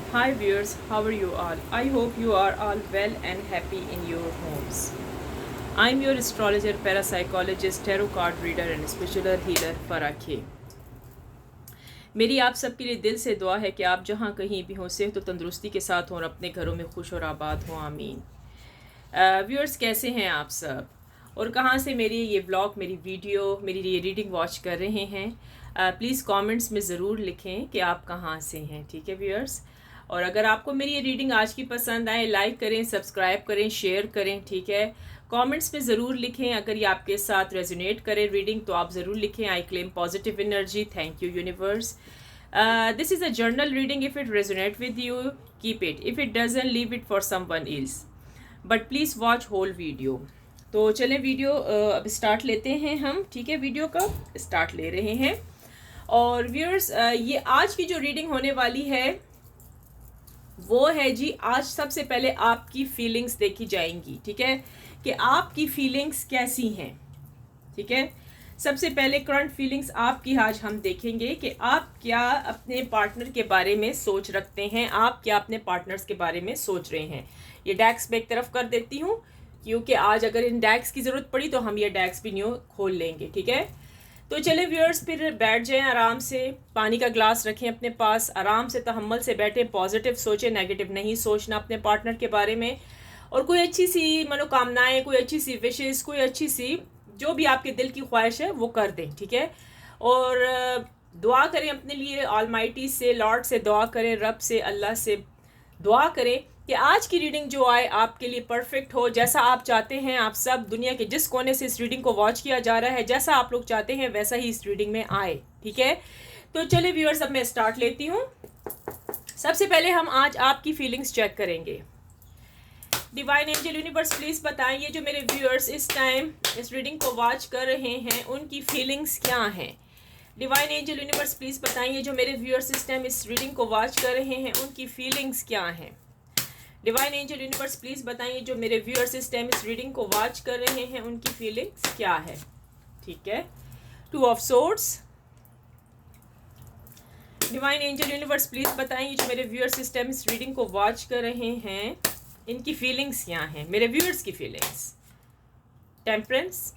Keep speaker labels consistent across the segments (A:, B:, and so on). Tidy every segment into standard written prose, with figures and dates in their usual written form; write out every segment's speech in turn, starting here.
A: Hi viewers, how are you all? I hope you are all well and happy in your homes. I'm your astrologer, parapsychologist, tarot card reader and spiritual healer Farah K. मेरी आप सबके लिए दिल से दुआ है कि आप जहाँ कहीं भी हों सेहत और तंदुरुस्ती के साथ हों और अपने घरों में खुश और आबाद हों, आमीन। व्यूअर्स कैसे हैं आप सब और कहाँ से मेरी ये ब्लॉग, मेरी वीडियो, मेरी ये रीडिंग वॉच कर रहे हैं? प्लीज़ कमेंट्स में ज़रूर लिखें कि आप कहाँ से हैं, ठीक है व्यूअर्स। और अगर आपको मेरी ये रीडिंग आज की पसंद आए, लाइक करें, सब्सक्राइब करें, शेयर करें, ठीक है। कमेंट्स में ज़रूर लिखें अगर ये आपके साथ रेजोनेट करे रीडिंग तो आप ज़रूर लिखें I claim positive energy, thank you universe. This is a journal reading, if it resonate with you keep it, if it doesn't leave it for someone else, but please watch whole video. तो चलें video अब start लेते हैं हम, ठीक है। Video का start ले रहे हैं और व्यूअर्स ये आज की जो रीडिंग होने वाली है वो है जी, आज सबसे पहले आपकी फीलिंग्स देखी जाएंगी, ठीक है, कि आपकी फीलिंग्स कैसी हैं, ठीक है। सबसे पहले करंट फीलिंग्स आपकी आज हम देखेंगे कि आप क्या अपने पार्टनर के बारे में सोच रखते हैं, आप क्या अपने पार्टनर्स के बारे में सोच रहे हैं। ये डैक्स मैं एक तरफ कर देती हूँ क्योंकि आज अगर इन डैक्स की ज़रूरत पड़ी तो हम ये डैक्स भी न्यू खोल लेंगे, ठीक है। तो चले व्यूअर्स, फिर बैठ जाएं आराम से, पानी का ग्लास रखें अपने पास, आराम से तहम्मुल से बैठें, पॉजिटिव सोचें, नेगेटिव नहीं सोचना अपने पार्टनर के बारे में। और कोई अच्छी सी मनोकामनाएं, कोई अच्छी सी विशेष, कोई अच्छी सी जो भी आपके दिल की ख्वाहिश है वो कर दें, ठीक है। और दुआ करें अपने लिए, ऑलमाइटी से, लॉर्ड से दुआ करें, रब से, अल्लाह से दुआ करें कि आज की रीडिंग जो आए आपके लिए परफेक्ट हो, जैसा आप चाहते हैं। आप सब दुनिया के जिस कोने से इस रीडिंग को वॉच किया जा रहा है, जैसा आप लोग चाहते हैं वैसा ही इस रीडिंग में आए, ठीक है। तो चलिए व्यूअर्स, अब मैं स्टार्ट लेती हूँ। सबसे पहले हम आज आपकी फीलिंग्स चेक करेंगे। डिवाइन एंजल यूनिवर्स प्लीज बताएं, ये जो मेरे व्यूअर्स इस टाइम इस रीडिंग को वॉच कर रहे हैं उनकी फीलिंग्स क्या हैं। डिवाइन एंजल यूनिवर्स प्लीज बताएं, ये जो मेरे व्यूअर्स इस टाइम इस रीडिंग को वॉच कर रहे हैं उनकी फीलिंग्स क्या हैं। डिवाइन एंजल यूनिवर्स प्लीज बताइए, जो मेरे व्यूअर्स इस टाइम इस रीडिंग को वॉच कर रहे हैं उनकी फीलिंग्स क्या है, ठीक है। Two of swords. Divine angel universe please बताइए, जो मेरे व्यूअर्स इस टाइम इस रीडिंग को वॉच कर रहे हैं इनकी फीलिंग्स क्या हैं, मेरे व्यूअर्स की feelings. Temperance.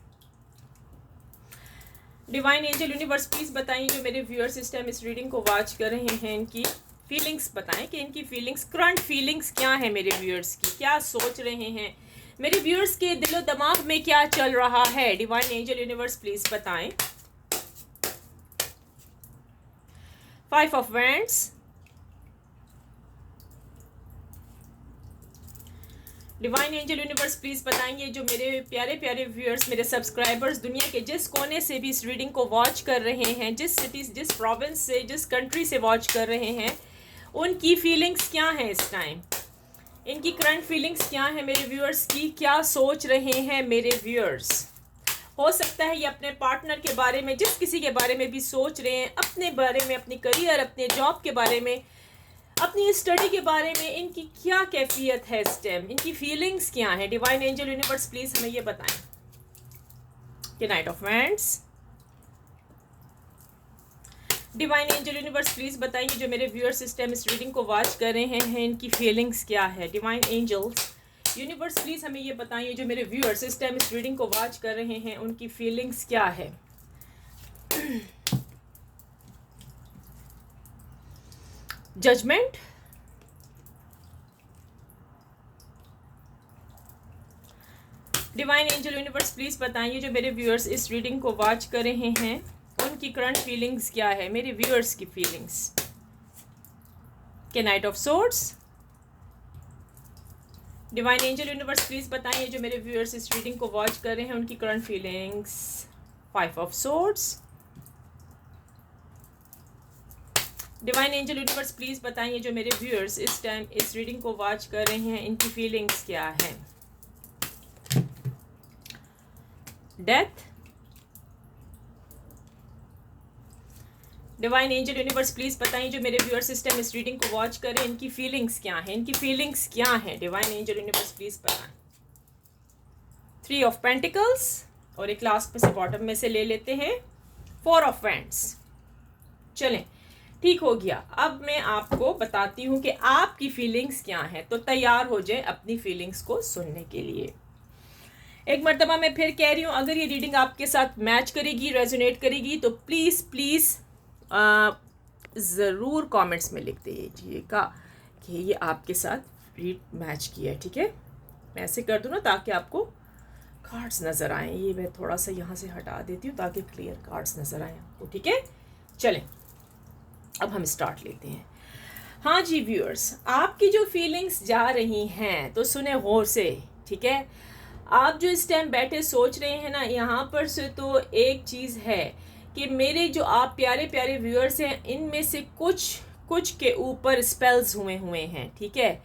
A: Divine angel universe please बताइए, जो मेरे व्यूअर्स इस टाइम इस रीडिंग को वॉच कर रहे हैं इनकी फीलिंग्स बताएं कि इनकी फीलिंग्स, करंट फीलिंग्स क्या है मेरे व्यूअर्स की, क्या सोच रहे हैं, मेरे व्यूअर्स के दिलो दिमाग में क्या चल रहा है। डिवाइन एंजल यूनिवर्स प्लीज बताएं। Five of wands. Divine angel universe please बताएंगे, जो मेरे प्यारे प्यारे व्यूअर्स, मेरे सब्सक्राइबर्स दुनिया के जिस कोने से भी इस रीडिंग को वॉच कर रहे हैं, जिस सिटी, जिस प्रोविंस से, जिस कंट्री से वॉच कर रहे हैं, उनकी फीलिंग्स क्या हैं इस टाइम, इनकी करंट फीलिंग्स क्या है मेरे व्यूअर्स की, क्या सोच रहे हैं मेरे व्यूअर्स। हो सकता है ये अपने पार्टनर के बारे में, जिस किसी के बारे में भी सोच रहे हैं, अपने बारे में, अपनी करियर, अपने जॉब के बारे में, अपनी स्टडी के बारे में, इनकी क्या कैफियत है इस टाइम, इनकी फीलिंग्स क्या है। डिवाइन एंजल यूनिवर्स प्लीज हमें ये बताएं कि night of wands. Divine angel universe please बताइए, जो मेरे व्यूअर्स इस टाइम इस रीडिंग को वॉच कर रहे हैं इनकी फीलिंग्स क्या है। डिवाइन एंजल्स यूनिवर्स प्लीज हमें ये बताइए, जो मेरे व्यूअर्स इस टाइम इस रीडिंग को वॉच कर रहे हैं उनकी फीलिंग्स क्या है। Judgement. Divine angel universe please बताइए, जो मेरे व्यूअर्स इस रीडिंग को वॉच कर रहे हैं उनकी करंट फीलिंग्स क्या है, मेरे व्यूअर्स की फीलिंग्स के। Night of swords. Divine angel universe please बताइए, जो मेरे व्यूअर्स इस रीडिंग को वॉच कर रहे हैं उनकी current feelings. Five of swords. Divine angel universe please बताइए, जो मेरे व्यूअर्स इस टाइम इस रीडिंग को वॉच कर रहे हैं इनकी फीलिंग्स क्या है। Death. Divine angel universe please बताइए, जो मेरे व्यूअर्स इस टाइम इस रीडिंग को वॉच करें इनकी फीलिंग्स क्या है, इनकी फीलिंग्स क्या है। डिवाइन एंजल यूनिवर्स प्लीज बताएं। थ्री ऑफ पेंटिकल्स और एक लास्ट में से बॉटम में से ले लेते हैं फोर ऑफ वैंड्स। चलें, ठीक हो गया। अब मैं आपको बताती हूँ कि आपकी फीलिंग्स क्या हैं, तो तैयार हो जाए अपनी फीलिंग्स को सुनने के लिए। एक मरतबा मैं फिर कह रही हूँ, अगर ये रीडिंग आपके साथ मैच करेगी, रेजोनेट करेगी, तो प्लीज़ प्लीज़ ज़रूर कमेंट्स में लिख दीजिएगा कि ये आपके साथ रीड मैच किया है। ठीक है, मैं ऐसे कर दूँ ना ताकि आपको कार्ड्स नज़र आएँ। ये मैं थोड़ा सा यहाँ से हटा देती हूँ ताकि क्लियर कार्ड्स नज़र आएँ आपको। ठीक है, चलें अब हम स्टार्ट लेते हैं। हाँ जी व्यूअर्स, आपकी जो फीलिंग्स जा रही हैं तो सुने गौर से। ठीक है, आप जो इस टाइम बैठे सोच रहे हैं ना, यहाँ पर से तो एक चीज़ है कि मेरे जो आप प्यारे प्यारे व्यूअर्स हैं, इनमें से कुछ के ऊपर स्पेल्स हुए हैं। ठीक है,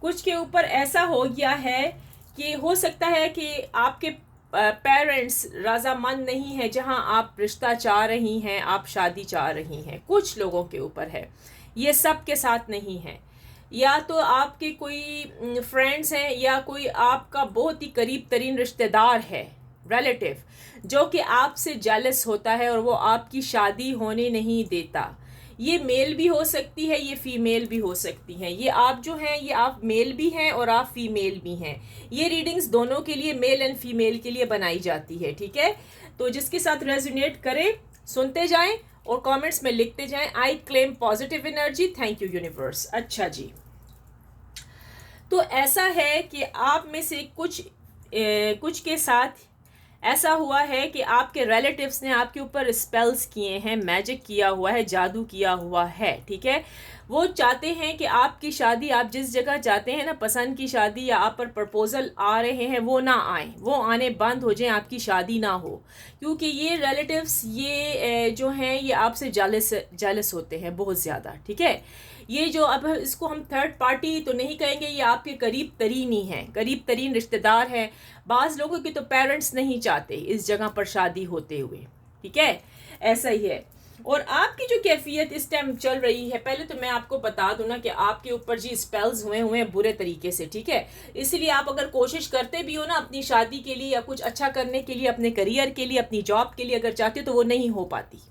A: कुछ के ऊपर ऐसा हो गया है कि हो सकता है कि आपके पेरेंट्स रजामंद नहीं है जहां आप रिश्ता चाह रही हैं, आप शादी चाह रही हैं। कुछ लोगों के ऊपर है, ये सब के साथ नहीं है। या तो आपके कोई फ्रेंड्स हैं या कोई आपका बहुत ही करीब तरीन रिश्तेदार है, रिलेटिव, जो कि आपसे जेलस होता है और वो आपकी शादी होने नहीं देता। ये मेल भी हो सकती है, ये फीमेल भी हो सकती हैं। ये आप जो हैं, ये आप मेल भी हैं और आप फीमेल भी हैं। ये रीडिंग्स दोनों के लिए, मेल एंड फीमेल के लिए बनाई जाती है। ठीक है, तो जिसके साथ रेजोनेट करे सुनते जाएं और कमेंट्स में लिखते जाएं, आई claim positive energy, thank you universe. अच्छा जी, तो ऐसा है कि आप में से कुछ के साथ ऐसा हुआ है कि आपके रिलेटिव्स ने आपके ऊपर स्पेल्स किए हैं, मैजिक किया हुआ है, जादू किया हुआ है। ठीक है, वो चाहते हैं कि आपकी शादी, आप जिस जगह चाहते हैं ना, पसंद की शादी या आप पर प्रपोजल आ रहे हैं, वो ना आए, वो आने बंद हो जाएं, आपकी शादी ना हो। क्योंकि ये रिलेटिव्स ये जो हैं, ये आपसे जेलस होते हैं बहुत ज़्यादा। ठीक है, ये जो अब इसको हम थर्ड पार्टी तो नहीं कहेंगे, ये आपके करीब तरीन ही हैं, करीब तरीन रिश्तेदार हैं। बाज़ लोगों के तो पेरेंट्स नहीं चाहते इस जगह पर शादी होते हुए। ठीक है, ऐसा ही है। और आपकी जो कैफियत इस टाइम चल रही है, पहले तो मैं आपको बता दूं ना कि आपके ऊपर जी स्पेल्स हुए हैं बुरे तरीके से। ठीक है, इसलिए आप अगर कोशिश करते भी हो ना अपनी शादी के लिए या कुछ अच्छा करने के लिए, अपने करियर के लिए, अपनी जॉब के लिए अगर चाहते हो, तो वो नहीं हो पाती।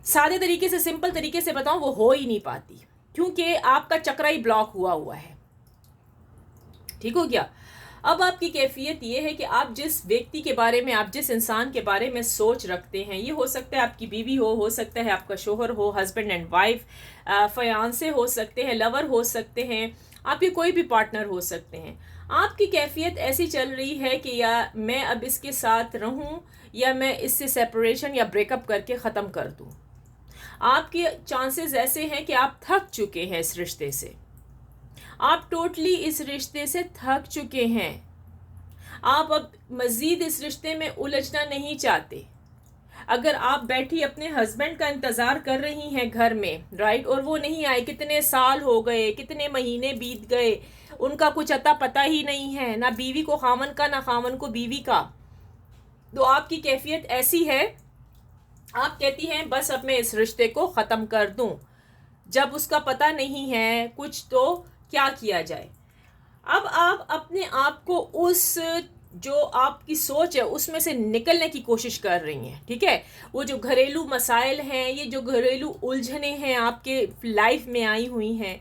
A: सादे तरीके से, सिंपल तरीके से बताऊं, वो हो ही नहीं पाती क्योंकि आपका चक्रा ही ब्लॉक हुआ है। ठीक हो गया। अब आपकी कैफियत ये है कि आप जिस व्यक्ति के बारे में, आप जिस इंसान के बारे में सोच रखते हैं, ये हो सकता है आपकी बीवी हो सकता है आपका शोहर हो, हस्बैंड एंड वाइफ, फयांसे हो सकते हैं, लवर हो सकते हैं, आपके कोई भी पार्टनर हो सकते हैं। आपकी कैफियत ऐसी चल रही है कि या मैं अब इसके साथ रहूं या मैं इससे सेपरेशन या ब्रेकअप करके ख़त्म कर दूं। आपके चांसेस ऐसे हैं कि आप थक चुके हैं इस रिश्ते से, आप टोटली इस रिश्ते से थक चुके हैं। आप अब मज़ीद इस रिश्ते में उलझना नहीं चाहते। अगर आप बैठी अपने हस्बैंड का इंतज़ार कर रही हैं घर में, राइट, और वो नहीं आए, कितने साल हो गए, कितने महीने बीत गए, उनका कुछ अता पता ही नहीं है, ना बीवी को खामन का, ना खामन को बीवी का, तो आपकी कैफियत ऐसी है, आप कहती हैं बस अब मैं इस रिश्ते को ख़त्म कर दूं। जब उसका पता नहीं है कुछ, तो क्या किया जाए। अब आप अपने आप को उस जो आपकी सोच है उसमें से निकलने की कोशिश कर रही हैं। ठीक है, वो जो घरेलू मसाइल हैं, ये जो घरेलू उलझने हैं आपके लाइफ में आई हुई हैं,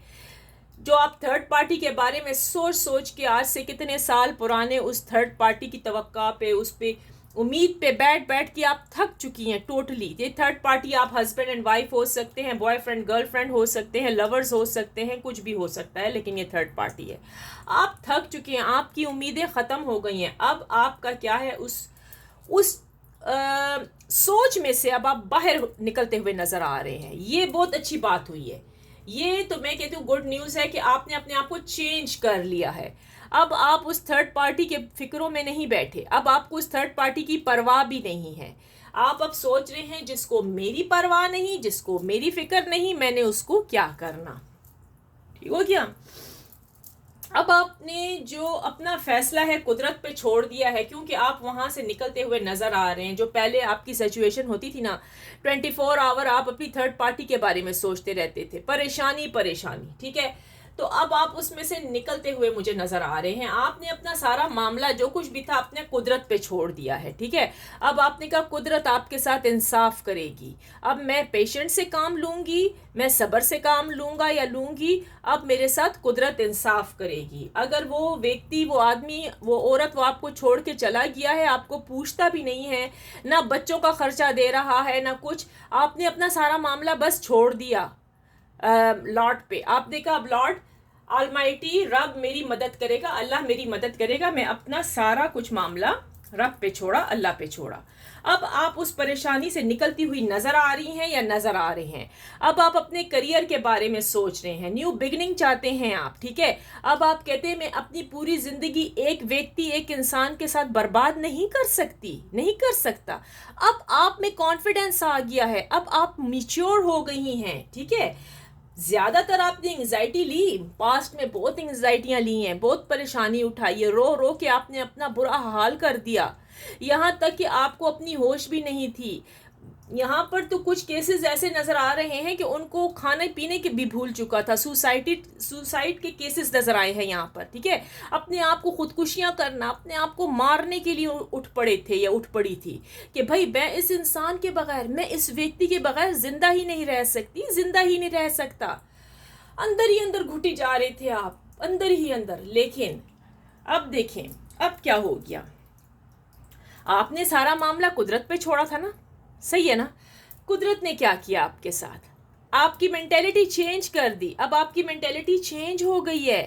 A: जो आप थर्ड पार्टी के बारे में सोच के आज से कितने साल पुराने उस थर्ड पार्टी की तवक्का पे, उस पे उम्मीद पे बैठ के आप थक चुकी हैं टोटली। ये थर्ड पार्टी आप हस्बैंड एंड वाइफ हो सकते हैं, बॉयफ्रेंड गर्लफ्रेंड हो सकते हैं, लवर्स हो सकते हैं, कुछ भी हो सकता है, लेकिन ये थर्ड पार्टी है। आप थक चुके हैं, आपकी उम्मीदें ख़त्म हो गई हैं। अब आपका क्या है, उस सोच में से अब आप बाहर निकलते हुए नज़र आ रहे हैं। ये बहुत अच्छी बात हुई है। ये तो मैं कहती हूँ गुड न्यूज़ है कि आपने अपने आप को चेंज कर लिया है। अब आप उस थर्ड पार्टी के फिक्रों में नहीं बैठे, अब आपको उस थर्ड पार्टी की परवाह भी नहीं है। आप अब सोच रहे हैं जिसको मेरी परवाह नहीं, जिसको मेरी फिक्र नहीं, मैंने उसको क्या करना। ठीक हो गया। अब आपने जो अपना फैसला है कुदरत पे छोड़ दिया है, क्योंकि आप वहाँ से निकलते हुए नज़र आ रहे हैं। जो पहले आपकी सिचुएशन होती थी ना, 24 आवर आप अपनी थर्ड पार्टी के बारे में सोचते रहते थे, परेशानी। ठीक है, तो अब आप उसमें से निकलते हुए मुझे नजर आ रहे हैं। आपने अपना सारा मामला जो कुछ भी था अपने कुदरत पे छोड़ दिया है, ठीक है। अब आपने कहा कुदरत आपके साथ इंसाफ करेगी, अब मैं पेशेंट से काम लूंगी, मैं सब्र से काम लूंगा या लूंगी, अब मेरे साथ कुदरत इंसाफ करेगी। अगर वो व्यक्ति, वो आदमी, वो औरत वो आपको छोड़ के चला गया है, आपको पूछता भी नहीं है, ना बच्चों का खर्चा दे रहा है ना कुछ, आपने अपना सारा मामला बस छोड़ दिया लॉर्ड पे। आपने कहा अब लॉर्ड ऑलमाइटी रब मेरी मदद करेगा, अल्लाह मेरी मदद करेगा, मैं अपना सारा कुछ मामला रब पे छोड़ा, अल्लाह पे छोड़ा। अब आप उस परेशानी से निकलती हुई नजर आ रही हैं या नजर आ रहे हैं। अब आप अपने करियर के बारे में सोच रहे हैं, न्यू बिगनिंग चाहते हैं आप, ठीक है। अब आप कहते हैं मैं अपनी पूरी जिंदगी एक व्यक्ति, एक इंसान के साथ बर्बाद नहीं कर सकती, नहीं कर सकता। अब आप में कॉन्फिडेंस आ गया है, अब आप मिच्योर हो गई हैं, ठीक है। ज्यादातर आपने एंग्जाइटी ली, पास्ट में बहुत एंग्जाइटियां ली हैं, बहुत परेशानी उठाई है, रो रो के आपने अपना बुरा हाल कर दिया, यहाँ तक कि आपको अपनी होश भी नहीं थी। यहाँ पर तो कुछ केसेस ऐसे नजर आ रहे हैं कि उनको खाने पीने के भी भूल चुका था, सुसाइड के केसेस नजर आए हैं यहाँ पर, ठीक है। अपने आप को खुदकुशियां करना, अपने आप को मारने के लिए उठ पड़े थे या उठ पड़ी थी कि भाई मैं इस इंसान के बगैर, मैं इस व्यक्ति के बगैर जिंदा ही नहीं रह सकती, जिंदा ही नहीं रह सकता। अंदर ही अंदर घुटे जा रहे थे आप, अंदर ही अंदर। लेकिन अब देखें अब क्या हो गया। आपने सारा मामला कुदरत पे छोड़ा था ना, सही है ना। कुदरत ने क्या किया आपके साथ, आपकी मेंटेलिटी चेंज कर दी। अब आपकी मेंटेलिटी चेंज हो गई है।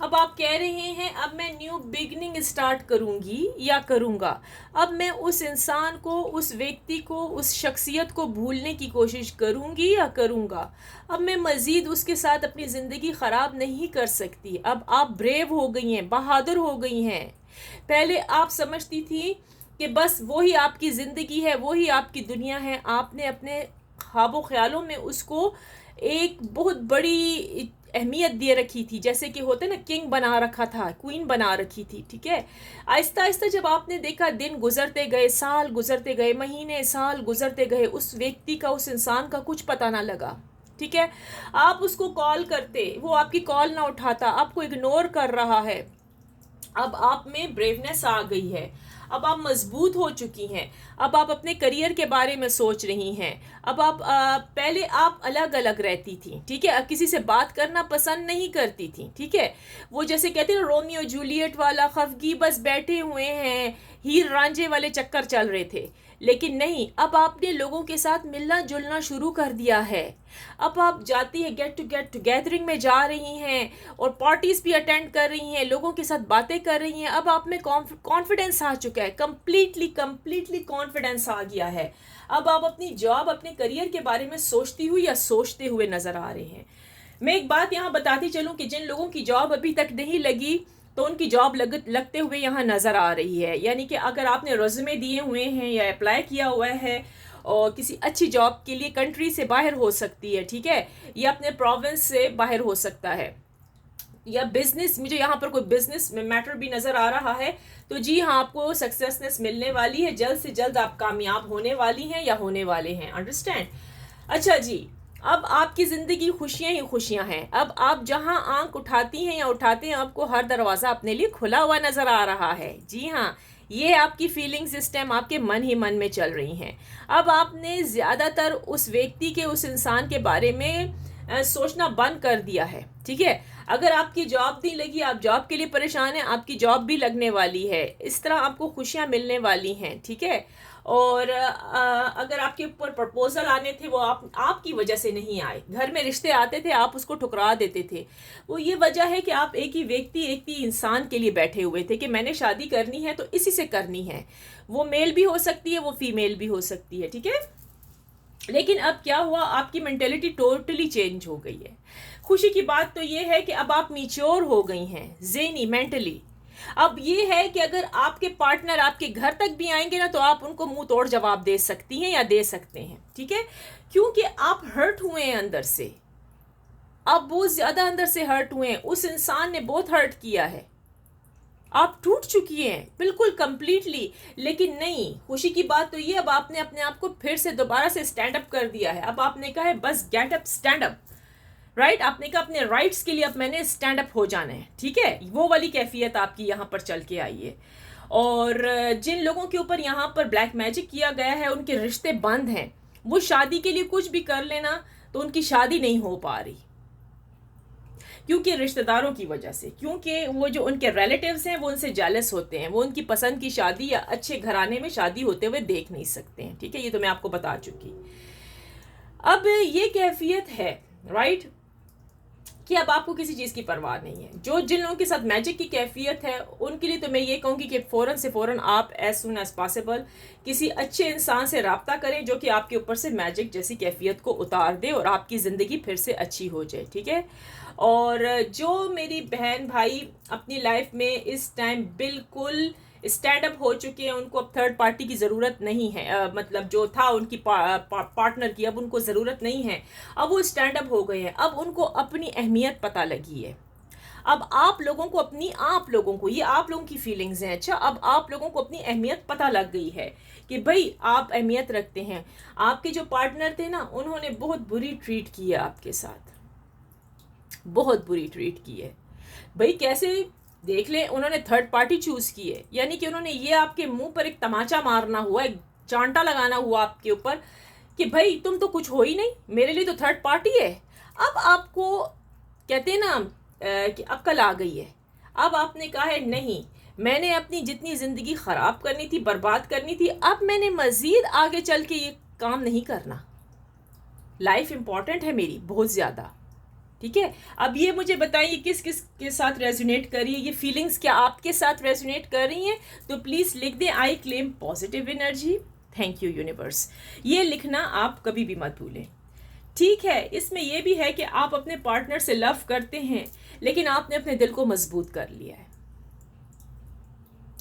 A: अब आप कह रहे हैं अब मैं न्यू बिगनिंग स्टार्ट करूंगी या करूंगा। अब मैं उस इंसान को, उस व्यक्ति को, उस शख्सियत को भूलने की कोशिश करूंगी या करूंगा। अब मैं मजीद उसके साथ अपनी ज़िंदगी ख़राब नहीं कर सकती। अब आप ब्रेव हो गई हैं, बहादुर हो गई हैं। पहले आप समझती थी कि बस वही आपकी ज़िंदगी है, वही आपकी दुनिया है। आपने अपने ख्वाबों ख्यालों में उसको एक बहुत बड़ी अहमियत दे रखी थी, जैसे कि होते ना किंग बना रखा था, क्वीन बना रखी थी, ठीक है। आहिस्ता आहिस्ता जब आपने देखा दिन गुजरते गए, साल गुजरते गए, महीने साल गुजरते गए, उस व्यक्ति का, उस इंसान का कुछ पता ना लगा, ठीक है। आप उसको कॉल करते, वो आपकी कॉल ना उठाता, आपको इग्नोर कर रहा है। अब आप में ब्रेवनेस आ गई है, अब आप मजबूत हो चुकी हैं। अब आप अपने करियर के बारे में सोच रही हैं। अब आप पहले आप अलग अलग रहती थी, ठीक है, अब किसी से बात करना पसंद नहीं करती थी, ठीक है। वो जैसे कहते हैं रोमियो जूलियट वाला खफगी बस बैठे हुए हैं, हीर रांझे वाले चक्कर चल रहे थे। लेकिन नहीं, अब आपने लोगों के साथ मिलना जुलना शुरू कर दिया है। अब आप जाती है गेट टू गैदरिंग में जा रही हैं और पार्टीज भी अटेंड कर रही हैं, लोगों के साथ बातें कर रही हैं। अब आप में कॉन्फिडेंस आ चुका है, कंप्लीटली कॉन्फिडेंस आ गया है। अब आप अपनी जॉब, अपने करियर के बारे में सोचती हुई या सोचते हुए नजर आ रहे हैं। मैं एक बात यहाँ बताती चलूँ कि जिन लोगों की जॉब अभी तक नहीं लगी तो उनकी जॉब लगते हुए यहाँ नज़र आ रही है। यानी कि अगर आपने रेज़्यूमे दिए हुए हैं या अप्लाई किया हुआ है और किसी अच्छी जॉब के लिए, कंट्री से बाहर हो सकती है, ठीक है, या अपने प्रोविंस से बाहर हो सकता है, या बिजनेस, मुझे यहाँ पर कोई बिजनेस में मैटर भी नज़र आ रहा है, तो जी हाँ आपको सक्सेसनेस मिलने वाली है, जल्द से जल्द आप कामयाब होने वाली हैं या होने वाले हैं। अंडरस्टैंड। अच्छा जी, अब आपकी ज़िंदगी खुशियाँ ही खुशियाँ हैं। अब आप जहाँ आंख उठाती हैं या उठाते हैं, आपको हर दरवाज़ा अपने लिए खुला हुआ नज़र आ रहा है। जी हाँ, ये आपकी फीलिंग सिस्टम आपके मन ही मन में चल रही हैं। अब आपने ज़्यादातर उस व्यक्ति के, उस इंसान के बारे में सोचना बंद कर दिया है, ठीक है। अगर आपकी जॉब नहीं लगी, आप जॉब के लिए परेशान हैं, आपकी जॉब भी लगने वाली है। इस तरह आपको खुशियाँ मिलने वाली हैं, ठीक है। और अगर आपके ऊपर प्रपोजल आने थे वो आपकी वजह से नहीं आए। घर में रिश्ते आते थे, आप उसको ठुकरा देते थे। वो ये वजह है कि आप एक ही इंसान के लिए बैठे हुए थे कि मैंने शादी करनी है तो इसी से करनी है। वो मेल भी हो सकती है, वो फीमेल भी हो सकती है, ठीक है। लेकिन अब क्या हुआ, आपकी मेंटेलिटी टोटली चेंज हो गई है। खुशी की बात तो ये है कि अब आप मैच्योर हो गई हैं ज़हनी, मेंटली। अब ये है कि अगर आपके पार्टनर आपके घर तक भी आएंगे ना तो आप उनको मुंह तोड़ जवाब दे सकती हैं या दे सकते हैं, ठीक है, क्योंकि आप हर्ट हुए हैं अंदर से। आप बहुत ज्यादा अंदर से हर्ट हुए हैं, उस इंसान ने बहुत हर्ट किया है, आप टूट चुकी हैं बिल्कुल कंप्लीटली। लेकिन नहीं, खुशी की बात तो ये, अब आपने अपने आप को फिर से दोबारा से स्टैंड अप कर दिया है। अब आपने कहा है बस get up, stand up, right, आपने कहा अपने राइट्स के लिए अब मैंने स्टैंड अप हो जाना है, ठीक है, वो वाली कैफियत आपकी यहाँ पर चल के आई है। और जिन लोगों के ऊपर यहाँ पर ब्लैक मैजिक किया गया है, उनके रिश्ते बंद हैं, वो शादी के लिए कुछ भी कर लेना तो उनकी शादी नहीं हो पा रही, क्योंकि रिश्तेदारों की वजह से, क्योंकि वो जो उनके रिलेटिव्स हैं वो उनसे जेलस होते हैं, वो उनकी पसंद की शादी या अच्छे घराने में शादी होते हुए देख नहीं सकते हैं, ठीक है, ये तो मैं आपको बता चुकी। अब ये कैफियत है, राइट, कि अब आपको किसी चीज़ की परवाह नहीं है। जो जिन लोगों के साथ मैजिक की कैफियत है उनके लिए तो मैं ये कहूँगी कि फ़ौरन से फ़ौरन आप एज सुन एज पॉसिबल किसी अच्छे इंसान से रब्ता करें जो कि आपके ऊपर से मैजिक जैसी कैफियत को उतार दे और आपकी ज़िंदगी फिर से अच्छी हो जाए, ठीक है। और जो मेरी बहन भाई अपनी लाइफ में इस टाइम बिल्कुल स्टैंड अप हो चुके हैं, उनको अब थर्ड पार्टी की ज़रूरत नहीं है, मतलब जो था उनकी पार्टनर की, अब उनको ज़रूरत नहीं है, अब वो स्टैंड अप हो गए हैं, अब उनको अपनी अहमियत पता लगी है। अब आप लोगों को ये आप लोगों की फीलिंग्स हैं, अच्छा, अब आप लोगों को अपनी अहमियत पता लग गई है कि भाई आप अहमियत रखते हैं। आपके जो पार्टनर थे ना, उन्होंने बहुत बुरी ट्रीट की है आपके साथ, बहुत बुरी ट्रीट की है भाई। कैसे, देख लें, उन्होंने थर्ड पार्टी चूज की है, यानी कि उन्होंने ये आपके मुंह पर एक तमाचा मारना हुआ, एक चांटा लगाना हुआ आपके ऊपर कि भाई तुम तो कुछ हो ही नहीं, मेरे लिए तो थर्ड पार्टी है। अब आपको कहते हैं ना कि अक्ल आ गई है, अब आपने कहा है नहीं, मैंने अपनी जितनी ज़िंदगी ख़राब करनी थी, बर्बाद करनी थी, अब मैंने मज़ीद आगे चल के ये काम नहीं करना। लाइफ इम्पॉर्टेंट है मेरी बहुत ज़्यादा, ठीक है। अब ये मुझे बताइए किस किस के साथ रेजोनेट कर रही है ये फीलिंग्स, क्या आपके साथ रेजोनेट कर रही हैं? तो प्लीज़ लिख दें आई claim positive energy, thank you universe. ये लिखना आप कभी भी मत भूलें, ठीक है। इसमें यह भी है कि आप अपने पार्टनर से लव करते हैं, लेकिन आपने अपने दिल को मजबूत कर लिया है,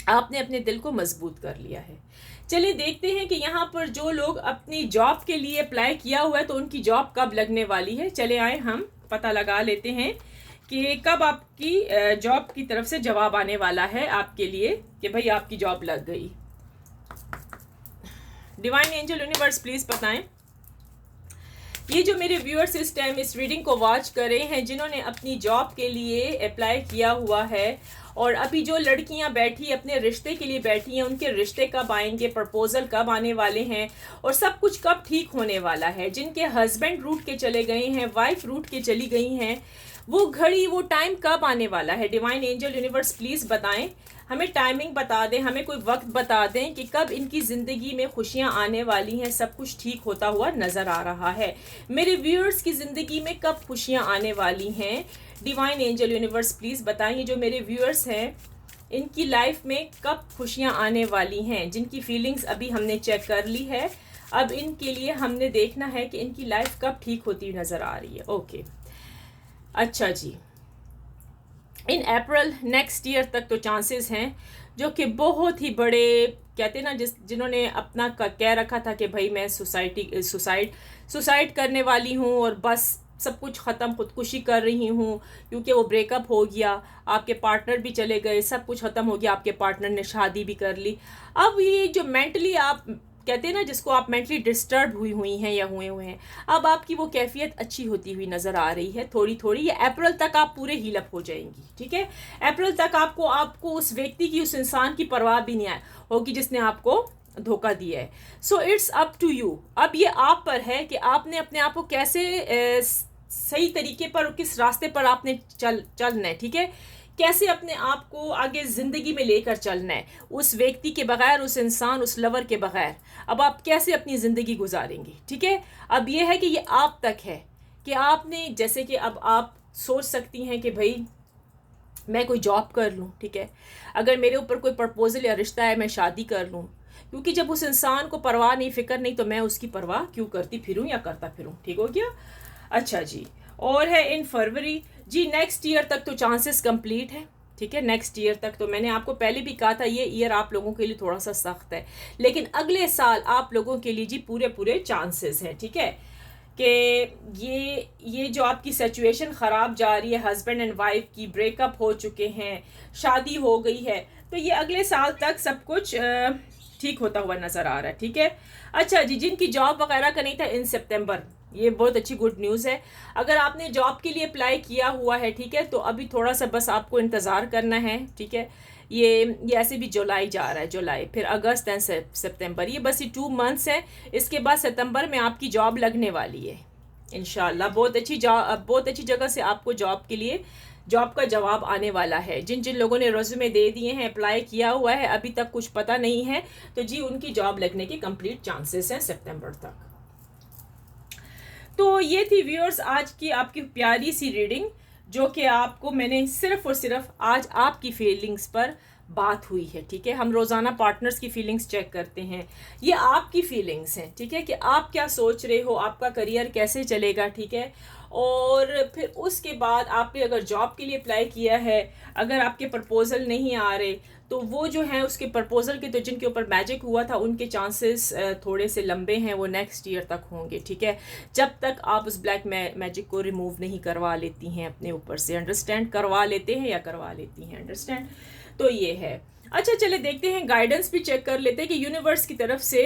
A: आपने अपने दिल को मजबूत कर लिया है। चलिए देखते हैं कि यहाँ पर जो लोग अपनी जॉब के लिए अप्लाई किया हुआ है तो उनकी जॉब कब लगने वाली है। चले आए हम पता लगा लेते हैं कि कब आपकी जॉब की तरफ से जवाब आने वाला है आपके लिए कि भाई आपकी जॉब लग गई। डिवाइन एंजल यूनिवर्स प्लीज बताएं। ये जो मेरे व्यूअर्स इस टाइम इस रीडिंग को वॉच कर रहे हैं, जिन्होंने अपनी जॉब के लिए अप्लाई किया हुआ है, और अभी जो लड़कियां बैठी अपने रिश्ते के लिए बैठी हैं, उनके रिश्ते कब आएंगे, प्रपोजल कब आने वाले हैं, और सब कुछ कब ठीक होने वाला है। जिनके हस्बैंड रूट के चले गए हैं, वाइफ रूट के चली गई हैं, वो घड़ी वो टाइम कब आने वाला है। डिवाइन एंजल यूनिवर्स प्लीज़ बताएं, हमें टाइमिंग बता दें, हमें कोई वक्त बता दें कि कब इनकी ज़िंदगी में खुशियां आने वाली हैं, सब कुछ ठीक होता हुआ नज़र आ रहा है। मेरे व्यूअर्स की ज़िंदगी में कब खुशियां आने वाली हैं, डिवाइन एंजल यूनिवर्स प्लीज़ बताएं। जो मेरे व्यूअर्स हैं इनकी लाइफ में कब खुशियां आने वाली हैं, जिनकी फीलिंग्स अभी हमने चेक कर ली है, अब इनके लिए हमने देखना है कि इनकी लाइफ कब ठीक होती नज़र आ रही है। ओके, अच्छा जी, इन अप्रैल नेक्स्ट ईयर तक तो चांसेस हैं, जो कि बहुत ही बड़े, कहते हैं ना, जिन्होंने अपना कह रखा था कि भाई मैं सुसाइड करने वाली हूँ और बस सब कुछ ख़त्म, खुदकुशी कर रही हूँ, क्योंकि वो ब्रेकअप हो गया, आपके पार्टनर भी चले गए, सब कुछ ख़त्म हो गया, आपके पार्टनर ने शादी भी कर ली। अब ये जो मेंटली आप कहते हैं ना, जिसको आप मेंटली डिस्टर्ब हुई हैं या हुए हैं, अब आपकी वो कैफियत अच्छी होती हुई नज़र आ रही है थोड़ी थोड़ी। ये अप्रैल तक आप पूरे हीलअप हो जाएंगी, ठीक है। अप्रैल तक आपको उस व्यक्ति की, उस इंसान की परवाह भी नहीं होगी जिसने आपको धोखा दिया है। So it's up to you, अब ये आप पर है कि आपने अपने आप को कैसे सही तरीके पर, किस रास्ते पर आपने चलना है, ठीक है, कैसे अपने आप को आगे ज़िंदगी में लेकर चलना है, उस व्यक्ति के बगैर, उस इंसान, उस लवर के बगैर अब आप कैसे अपनी ज़िंदगी गुजारेंगे, ठीक है। अब ये है कि ये आप तक है कि आपने, जैसे कि अब आप सोच सकती हैं कि भाई मैं कोई जॉब कर लूँ, ठीक है, अगर मेरे ऊपर कोई प्रपोजल या रिश्ता है मैं शादी कर लूँ, क्योंकि जब उस इंसान को परवाह नहीं, फिक्र नहीं, तो मैं उसकी परवाह क्यों करती फिरूँ या करता फिरूँ, ठीक हो गया। अच्छा जी, और है इन फरवरी जी, नेक्स्ट ईयर तक तो चांसेस कंप्लीट है, ठीक है। नेक्स्ट ईयर तक तो मैंने आपको पहले भी कहा था ये ईयर आप लोगों के लिए थोड़ा सा सख्त है, लेकिन अगले साल आप लोगों के लिए जी पूरे चांसेस हैं, ठीक है, कि ये जो आपकी सिचुएशन ख़राब जा रही है, हस्बैंड एंड वाइफ की ब्रेकअप हो चुके हैं, शादी हो गई है, तो ये अगले साल तक सब कुछ ठीक होता हुआ नज़र आ रहा है, ठीक है। अच्छा जी, जिनकी जॉब वगैरह का नहीं था, इन सितंबर ये बहुत अच्छी गुड न्यूज़ है। अगर आपने जॉब के लिए अप्लाई किया हुआ है, ठीक है, तो अभी थोड़ा सा बस आपको इंतज़ार करना है, ठीक है। ये ऐसे भी जुलाई जा रहा है, जुलाई, फिर अगस्त एंड सितंबर, ये बस ये 2 मंथ्स हैं। इसके बाद सितंबर में आपकी जॉब लगने वाली है इंशाल्लाह। बहुत अच्छी जगह से आपको जॉब के लिए जॉब का जवाब आने वाला है। जिन जिन लोगों ने रेज्यूमे दे दिए हैं, अप्लाई किया हुआ है, अभी तक कुछ पता नहीं है, तो जी उनकी जॉब लगने के कंप्लीट चांसेस हैं सितंबर तक। तो ये थी व्यूअर्स आज की आपकी प्यारी सी रीडिंग, जो कि आपको मैंने सिर्फ और सिर्फ आज आपकी फीलिंग्स पर बात हुई है, ठीक है। हम रोज़ाना पार्टनर्स की फीलिंग्स चेक करते हैं, ये आपकी फीलिंग्स हैं, ठीक है, कि आप क्या सोच रहे हो, आपका करियर कैसे चलेगा, ठीक है। और फिर उसके बाद आपने अगर जॉब के लिए अप्लाई किया है, अगर आपके प्रपोजल नहीं आ रहे, तो वो जो है उसके प्रपोजल के, तो जिनके ऊपर मैजिक हुआ था उनके चांसेस थोड़े से लंबे हैं, वो नेक्स्ट ईयर तक होंगे, ठीक है, जब तक आप उस ब्लैक मैजिक को रिमूव नहीं करवा लेती हैं अपने ऊपर से। अंडरस्टैंड, करवा लेते हैं या करवा लेती हैं, अंडरस्टैंड। तो ये है। अच्छा चले देखते हैं, गाइडेंस भी चेक कर लेते हैं कि यूनिवर्स की तरफ से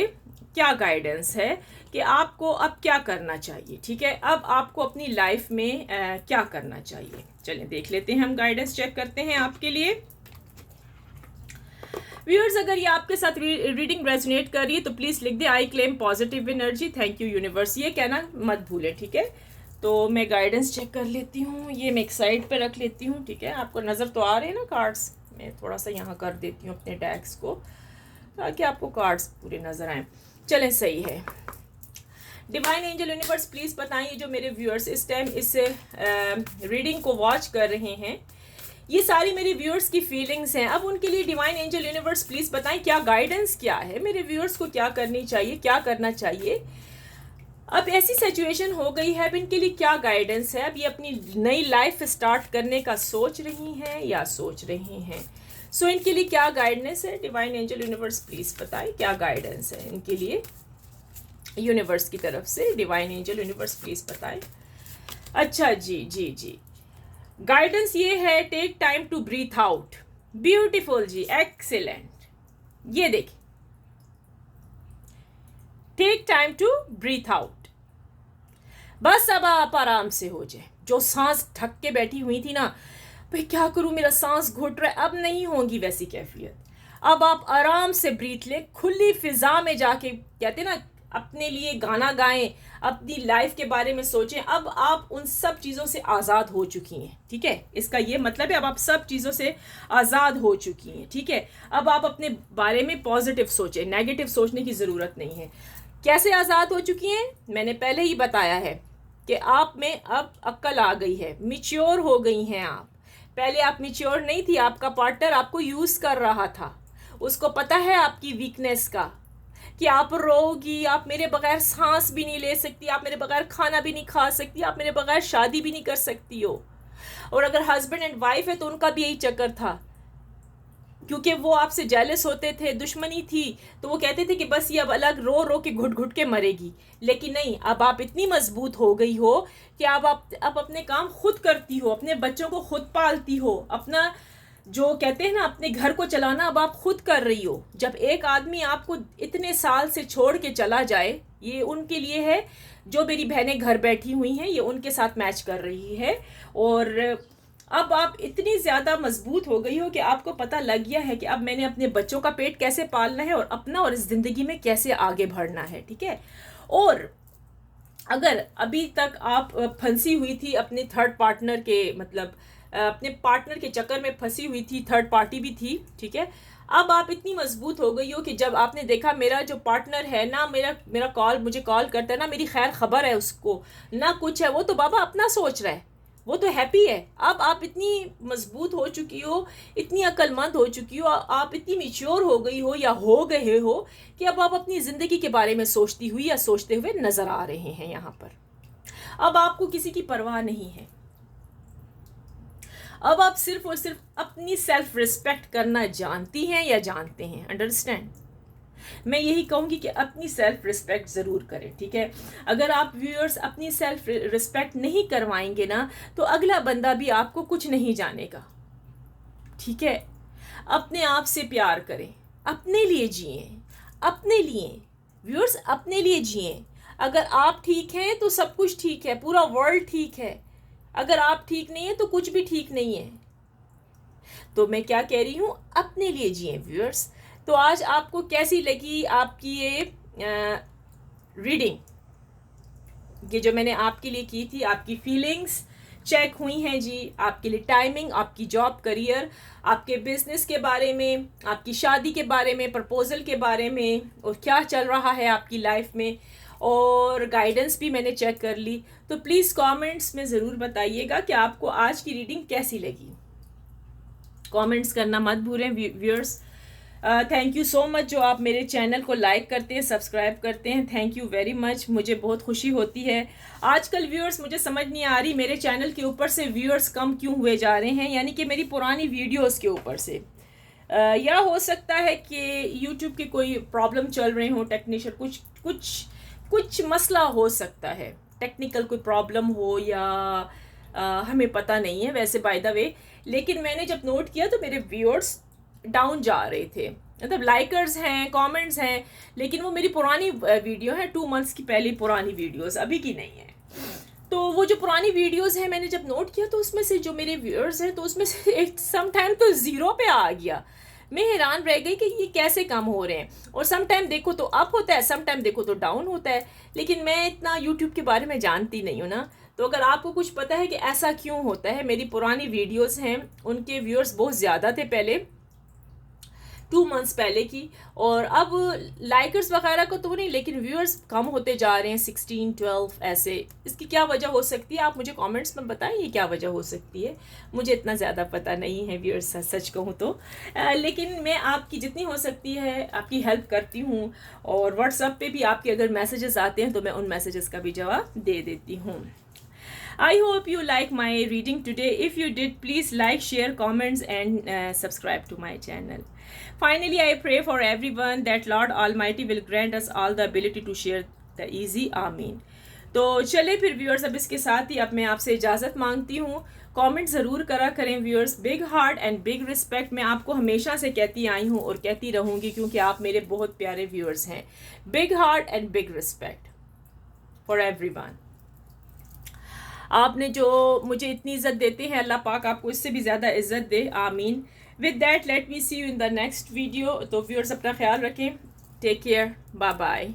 A: क्या गाइडेंस है कि आपको अब क्या करना चाहिए, ठीक है। अब आपको अपनी लाइफ में क्या करना चाहिए, चलें देख लेते हैं, हम गाइडेंस चेक करते हैं आपके लिए। व्यूअर्स, अगर ये आपके साथ रीडिंग रेजोनेट कर रही है तो प्लीज़ लिख दे I claim positive energy, thank you universe, ये कहना मत भूलें, ठीक है। तो मैं गाइडेंस चेक कर लेती हूँ, ये मैं एक साइड पे रख लेती हूँ, ठीक है। आपको नज़र तो आ रहे हैं ना कार्ड्स, मैं थोड़ा सा यहाँ कर देती हूँ अपने डेस्क को, ताकि आपको कार्ड्स पूरे नज़र आएँ। चलें, सही है। डिवाइन एंजल यूनिवर्स प्लीज़ बताइए, जो मेरे व्यूअर्स इस टाइम इस रीडिंग को वॉच कर रहे हैं, ये सारी मेरे व्यूअर्स की फीलिंग्स हैं। अब उनके लिए डिवाइन एंजल यूनिवर्स प्लीज़ बताएं क्या गाइडेंस क्या है, मेरे व्यूअर्स को क्या करनी चाहिए, क्या करना चाहिए। अब ऐसी सिचुएशन हो गई है, अब इनके लिए क्या गाइडेंस है। अब ये अपनी नई लाइफ स्टार्ट करने का सोच रही हैं या सोच रही हैं, सो इनके लिए क्या गाइडेंस है। डिवाइन एंजल यूनिवर्स प्लीज़ बताएं क्या गाइडेंस है इनके लिए यूनिवर्स की तरफ से। डिवाइन एंजल यूनिवर्स प्लीज़ बताएं। अच्छा जी जी जी, गाइडेंस ये है, take time to breathe out. Beautiful जी, एक्सीलेंट। ये देखिए, take time to breathe out. बस अब आप आराम से हो जाए। जो सांस ढक के बैठी हुई थी ना, भाई क्या करूं, मेरा सांस घुट रहा है, अब नहीं होगी वैसी कैफियत। अब आप आराम से ब्रीथ लें, खुली फिजा में जाके, कहते ना, अपने लिए गाना गाएं, अपनी लाइफ के बारे में सोचें। अब आप उन सब चीज़ों से आज़ाद हो चुकी हैं, ठीक है। इसका ये मतलब है अब आप सब चीज़ों से आज़ाद हो चुकी हैं, ठीक है। अब आप अपने बारे में पॉजिटिव सोचें, नेगेटिव सोचने की ज़रूरत नहीं है। कैसे आज़ाद हो चुकी हैं, मैंने पहले ही बताया है कि आप में अब अक्ल आ गई है, मिच्योर हो गई हैं आप। पहले आप मिच्योर नहीं थी, आपका पार्टनर आपको यूज़ कर रहा था, उसको पता है आपकी वीकनेस का, कि आप रोगी, आप मेरे बगैर सांस भी नहीं ले सकती, आप मेरे बगैर खाना भी नहीं खा सकती, आप मेरे बगैर शादी भी नहीं कर सकती हो। और अगर हस्बैंड एंड वाइफ है तो उनका भी यही चक्कर था, क्योंकि वो आपसे जेलस होते थे, दुश्मनी थी, तो वो कहते थे कि बस ये अब अलग रो रो के घुट घुट के मरेगी। लेकिन नहीं, अब आप इतनी मजबूत हो गई हो कि अब आप अपने काम खुद करती हो, अपने बच्चों को खुद पालती हो, अपना जो कहते हैं ना अपने घर को चलाना अब आप खुद कर रही हो। जब एक आदमी आपको इतने साल से छोड़ के चला जाए, ये उनके लिए है, जो मेरी बहनें घर बैठी हुई हैं ये उनके साथ मैच कर रही है। और अब आप इतनी ज़्यादा मजबूत हो गई हो कि आपको पता लग गया है कि अब मैंने अपने बच्चों का पेट कैसे पालना है और अपना और इस ज़िंदगी में कैसे आगे बढ़ना है, ठीक है। और अगर अभी तक आप फंसी हुई थी अपने थर्ड पार्टनर के, मतलब अपने पार्टनर के चक्कर में फंसी हुई थी, थर्ड पार्टी भी थी, ठीक है। अब आप इतनी मजबूत हो गई हो कि जब आपने देखा मेरा जो पार्टनर है ना, मेरा मुझे कॉल करता है ना, मेरी खैर खबर है उसको ना, कुछ है, वो तो बाबा अपना सोच रहा है, वो तो हैप्पी है। अब आप इतनी मजबूत हो चुकी हो, इतनी अक्लमंद हो चुकी हो, आप इतनी मिच्योर हो गई हो या हो गए हो कि अब आप अपनी ज़िंदगी के बारे में सोचती हुई या सोचते हुए नज़र आ रहे हैं यहाँ पर। अब आपको किसी की परवाह नहीं है। अब आप सिर्फ और सिर्फ अपनी सेल्फ रिस्पेक्ट करना जानती हैं या जानते हैं, अंडरस्टैंड। मैं यही कहूँगी कि अपनी सेल्फ रिस्पेक्ट ज़रूर करें, ठीक है। अगर आप व्यूअर्स अपनी सेल्फ रिस्पेक्ट नहीं करवाएंगे ना, तो अगला बंदा भी आपको कुछ नहीं जानेगा, ठीक है। अपने आप से प्यार करें, अपने लिए जिएं, अपने लिए व्यूअर्स, अपने लिए जिएं। अगर आप ठीक हैं तो सब कुछ ठीक है, पूरा वर्ल्ड ठीक है। अगर आप ठीक नहीं है तो कुछ भी ठीक नहीं है। तो मैं क्या कह रही हूँ, अपने लिए जिए व्यूअर्स। तो आज आपको कैसी लगी आपकी ये रीडिंग, ये जो मैंने आपके लिए की थी? आपकी फीलिंग्स चेक हुई हैं जी? आपके लिए टाइमिंग, आपकी जॉब, करियर, आपके बिजनेस के बारे में, आपकी शादी के बारे में, प्रपोजल के बारे में, और क्या चल रहा है आपकी लाइफ में, और गाइडेंस भी मैंने चेक कर ली। तो प्लीज़ कमेंट्स में ज़रूर बताइएगा कि आपको आज की रीडिंग कैसी लगी। कमेंट्स करना मत भूलें viewers. Thank you so much जो आप मेरे चैनल को लाइक करते हैं, सब्सक्राइब करते हैं। थैंक यू वेरी मच, मुझे बहुत खुशी होती है। आजकल व्यूअर्स मुझे समझ नहीं आ रही मेरे चैनल के ऊपर से व्यूअर्स कम क्यों हुए जा रहे हैं, यानी कि मेरी पुरानी वीडियोस के ऊपर से। या हो सकता है कि यूट्यूब के कोई प्रॉब्लम चल रहे हो, टेक्निशियन कुछ मसला हो सकता है, टेक्निकल कोई प्रॉब्लम हो, या हमें पता नहीं है वैसे बाय द वे। लेकिन मैंने जब नोट किया तो मेरे व्यूअर्स डाउन जा रहे थे, मतलब लाइकर्स हैं, कमेंट्स हैं, लेकिन वो मेरी पुरानी वीडियो है, 2 मंथ्स की पहले पुरानी वीडियोस, अभी की नहीं है। तो वो जो पुरानी वीडियोस हैं मैंने जब नोट किया तो उसमें से जो मेरे व्यूअर्स हैं तो उसमें से एक सम टाइम तो ज़ीरो पे आ गया। मैं हैरान रह गई कि ये कैसे कम हो रहे हैं। और सम टाइम देखो तो अप होता है, सम टाइम देखो तो डाउन होता है। लेकिन मैं इतना यूट्यूब के बारे में जानती नहीं हूँ ना, तो अगर आपको कुछ पता है कि ऐसा क्यों होता है, मेरी पुरानी वीडियोस हैं उनके व्यूअर्स बहुत ज़्यादा थे पहले, 2 मंथ्स पहले की, और अब लाइकर्स वगैरह को तो नहीं, लेकिन व्यूअर्स कम होते जा रहे हैं, 16, 12 ऐसे। इसकी क्या वजह हो सकती है, आप मुझे कमेंट्स में बताएं ये क्या वजह हो सकती है। मुझे इतना ज़्यादा पता नहीं है व्यूअर्स, सच कहूँ तो। लेकिन मैं आपकी जितनी हो सकती है आपकी हेल्प करती हूँ, और व्हाट्सएप पे भी आपके अगर मैसेजेस आते हैं तो मैं उन मैसेजेस का भी जवाब दे देती हूँ। I hope you like my reading today. If you did, please like, share, comments, and subscribe to my channel. Finally, I pray for everyone that Lord Almighty will grant us all the ability to share the easy. Amen. तो चले फिर viewers, अब इसके साथ ही अब मैं आपसे इजाज़त मांगती हूँ। कमेंट ज़रूर करा करें viewers. Big heart and big respect मैं आपको हमेशा से कहती आई हूँ और कहती रहूँगी, क्योंकि आप मेरे बहुत प्यारे व्यूअर्स हैं। Big heart and big respect for everyone. आपने जो मुझे इतनी इज़्ज़त देते हैं, अल्लाह पाक आपको इससे भी ज़्यादा इज़्ज़त दे। आमीन। With that let me see you in the next video. तो व्यूअर्स अपना ख्याल रखें, टेक केयर, बाय बाय।